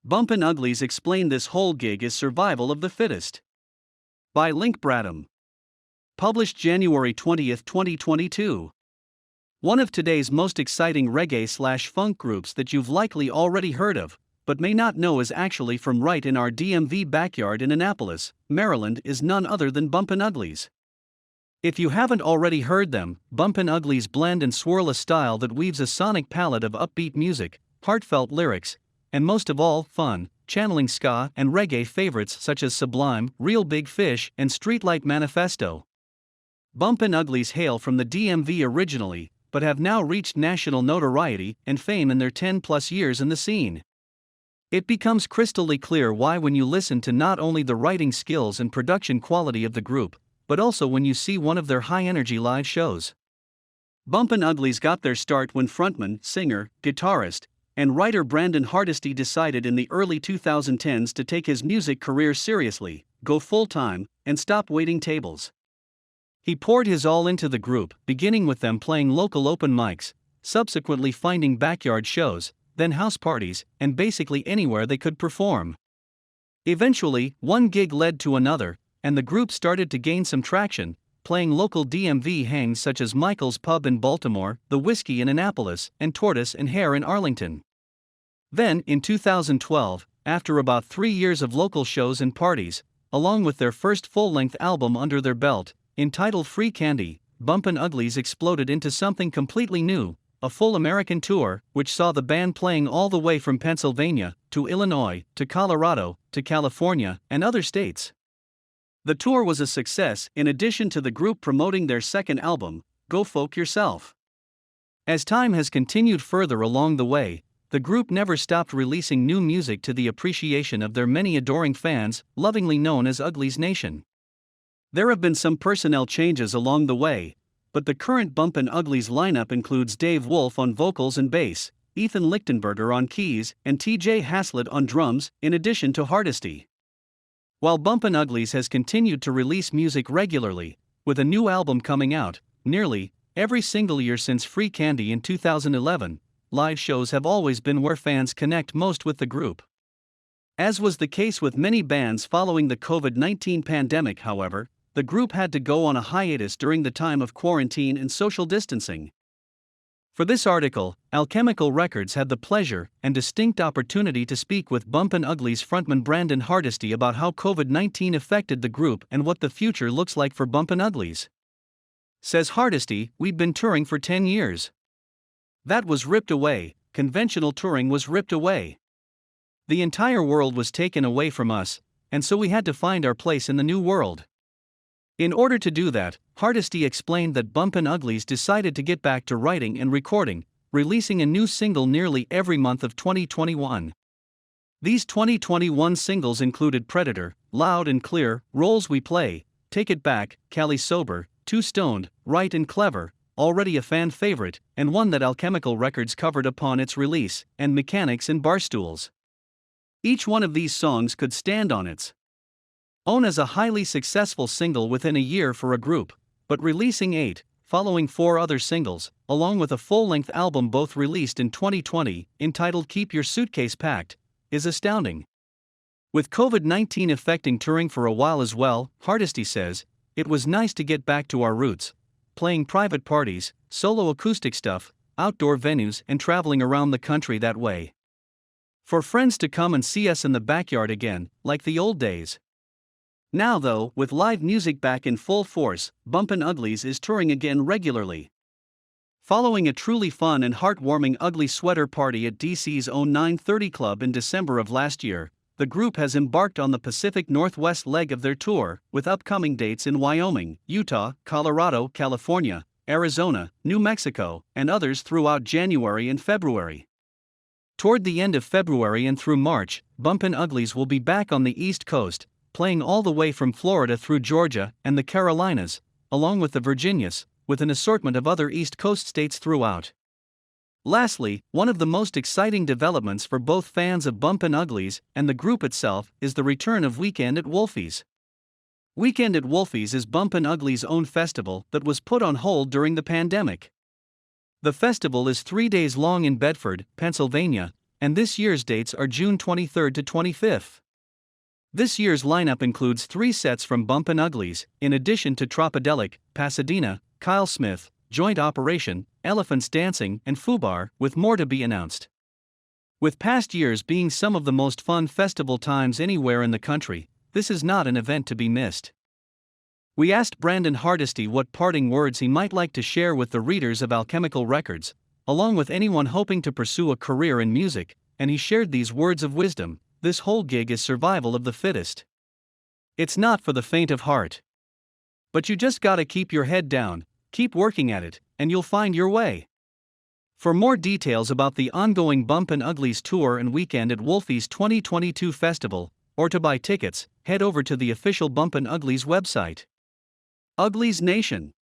Bumpin Uglies explain this whole gig is survival of the fittest. By Linc Bradham. Published January 20, 2022. One of today's most exciting reggae/funk groups that you've likely already heard of, but may not know is actually from right in our DMV backyard in Annapolis, Maryland, is none other than Bumpin Uglies. If you haven't already heard them, Bumpin Uglies blend and swirl a style that weaves a sonic palette of upbeat music, heartfelt lyrics, and most of all, fun, channeling ska and reggae favorites such as Sublime, Real Big Fish, and Streetlight Manifesto. Bumpin Uglies hail from the DMV originally, but have now reached national notoriety and fame in their 10+ years in the scene. It becomes crystal clear why when you listen to not only the writing skills and production quality of the group, but also when you see one of their high-energy live shows. Bumpin Uglies got their start when frontman, singer, guitarist, and writer Brandon Hardesty decided in the early 2010s to take his music career seriously, go full-time, and stop waiting tables. He poured his all into the group, beginning with them playing local open mics, subsequently finding backyard shows, then house parties, and basically anywhere they could perform. Eventually, one gig led to another, and the group started to gain some traction, playing local DMV hangs such as Michael's Pub in Baltimore, The Whiskey in Annapolis, and Tortoise and Hare in Arlington. Then, in 2012, after about 3 years of local shows and parties, along with their first full-length album under their belt, entitled Free Candy, Bumpin Uglies exploded into something completely new, a full American tour, which saw the band playing all the way from Pennsylvania, to Illinois, to Colorado, to California, and other states. The tour was a success, in addition to the group promoting their second album, Go Folk Yourself. As time has continued further along the way, the group never stopped releasing new music to the appreciation of their many adoring fans, lovingly known as Uglies Nation. There have been some personnel changes along the way, but the current Bumpin Uglies lineup includes Dave Wolf on vocals and bass, Ethan Lichtenberger on keys, and TJ Haslett on drums, in addition to Hardesty. While Bumpin Uglies has continued to release music regularly, with a new album coming out nearly every single year since Free Candy in 2011, live shows have always been where fans connect most with the group. As was the case with many bands following the COVID-19 pandemic, however, the group had to go on a hiatus during the time of quarantine and social distancing. For this article, Alchemical Records had the pleasure and distinct opportunity to speak with Bumpin Uglies frontman Brandon Hardesty about how COVID-19 affected the group and what the future looks like for Bumpin Uglies. Says Hardesty, "We'd been touring for 10 years. That was ripped away, conventional touring was ripped away. The entire world was taken away from us, and so we had to find our place in the new world." In order to do that, Hardesty explained that Bumpin Uglies decided to get back to writing and recording, releasing a new single nearly every month of 2021. These 2021 singles included Predator, Loud and Clear, Roles We Play, Take It Back, Cali Sober, Too Stoned, Right and Clever, already a fan favorite, and one that Alchemical Records covered upon its release, and Mechanics and Barstools. Each one of these songs could stand on its own as a highly successful single within a year for a group, but releasing 8, following 4 other singles, along with a full-length album both released in 2020, entitled Keep Your Suitcase Packed, is astounding. With COVID-19 affecting touring for a while as well, Hardesty says, "It was nice to get back to our roots, playing private parties, solo acoustic stuff, outdoor venues and traveling around the country that way. For friends to come and see us in the backyard again, like the old days." Now though, with live music back in full force, Bumpin Uglies is touring again regularly. Following a truly fun and heartwarming Ugly Sweater party at DC's own 930 Club in December of last year, the group has embarked on the Pacific Northwest leg of their tour, with upcoming dates in Wyoming, Utah, Colorado, California, Arizona, New Mexico, and others throughout January and February. Toward the end of February and through March, Bumpin Uglies will be back on the East Coast, playing all the way from Florida through Georgia and the Carolinas, along with the Virginias, with an assortment of other East Coast states throughout. Lastly, one of the most exciting developments for both fans of Bumpin Uglies and the group itself is the return of Weekend at Wolfie's. Weekend at Wolfie's is Bumpin Uglies' own festival that was put on hold during the pandemic. The festival is 3 days long in Bedford, Pennsylvania, and this year's dates are June 23rd to 25th. This year's lineup includes 3 sets from Bumpin Uglies, in addition to Tropidelic, Pasadena, Kyle Smith, Joint Operation, Elephants Dancing, and Fubar, with more to be announced. With past years being some of the most fun festival times anywhere in the country, this is not an event to be missed. We asked Brandon Hardesty what parting words he might like to share with the readers of Alchemical Records, along with anyone hoping to pursue a career in music, and he shared these words of wisdom: "This whole gig is survival of the fittest. It's not for the faint of heart. But you just gotta keep your head down, keep working at it, and you'll find your way." For more details about the ongoing Bumpin Uglies tour and weekend at Wolfie's 2022 festival, or to buy tickets, head over to the official Bumpin Uglies website. Uglies Nation.